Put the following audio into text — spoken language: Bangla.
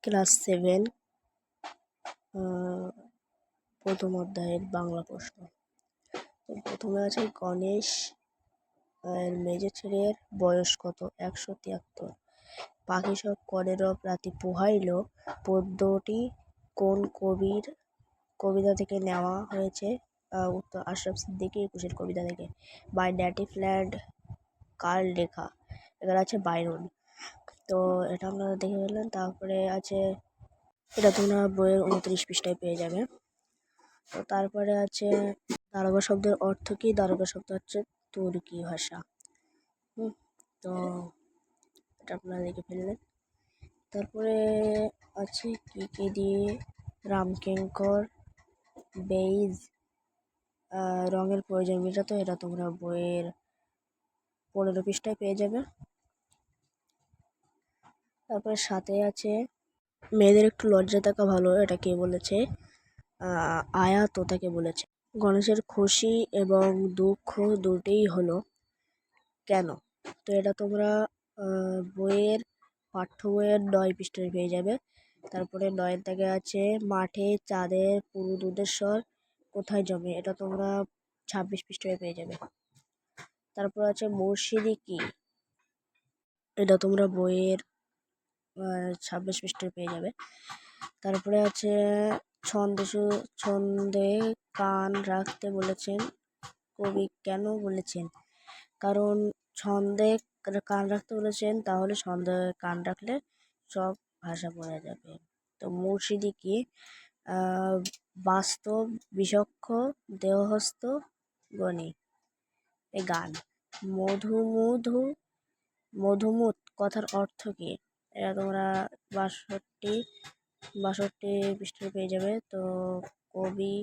ক্লাস 7 প্রথম অধ্যায়ের বাংলা প্রশ্ন। তো প্রথমে আছে গণেশ মেজো ছেলের বয়স কত? 173। পাখি সব করে রব রাতি পোহাইল পদ্যটি কোন কবিতা থেকে নেওয়া হয়েছে? উত্তর আশরাফ সিদ্দিকী 21-এর কবিতা থেকে। বাই নেটিভ ল্যান্ড কার লেখা? এখানে আছে বাইরন। তো এটা আপনারা দেখে ফেললেন। তারপরে আছে, এটা তোমরা বইয়ের 29 পৃষ্ঠায় পেয়ে যাবে। তো তারপরে আছে দারোগা শব্দের অর্থ কি? দারোগা শব্দ হচ্ছে তুর্কি ভাষা। তো এটা আপনারা দেখে ফেললেন। তারপরে আছে কি দিয়ে রামকিঙ্কর বেইজ রঙের প্রয়োজন মেটাতো, এটা তোমরা বইয়ের 15 পৃষ্ঠায় পেয়ে যাবে। তারপরে সাথে আছে মেয়েদের একটু লজ্জা থাকা ভালো, এটা কে বলেছে? আয়া তোতাকে বলেছে। গণেশের খুশি এবং দুঃখ দুটোই হলো কেন? তো এটা তোমরা বইয়ের পাঠ্য বইয়ের 9 পৃষ্ঠায় পেয়ে যাবে। তারপরে 9 থেকে আছে মাঠে চাঁদের পুরুদুদের স্বর কোথায় জমে, এটা তোমরা 26 পৃষ্ঠায় পেয়ে যাবে। তারপর আছে মুর্শিদি কি? এটা তোমরা বইয়ের 26 পৃষ্ঠায় পেয়ে যাবে। তারপরে আছে ছন্দে কান রাখতে বলেছেন কবি, কেন বলেছেন? কারণ ছন্দে কান রাখতে বলেছেন, তাহলে ছন্দে কান রাখলে সব ভাষা বোঝা যাবে। তো মুর্শিদি কি? বাস্তব বিচক্ষ দেহস্থ গণি এ গান। মধুমুত কথার অর্থ কি? এটা তোমরা 62 পৃষ্ঠায় পেয়ে যাবে। তো কবি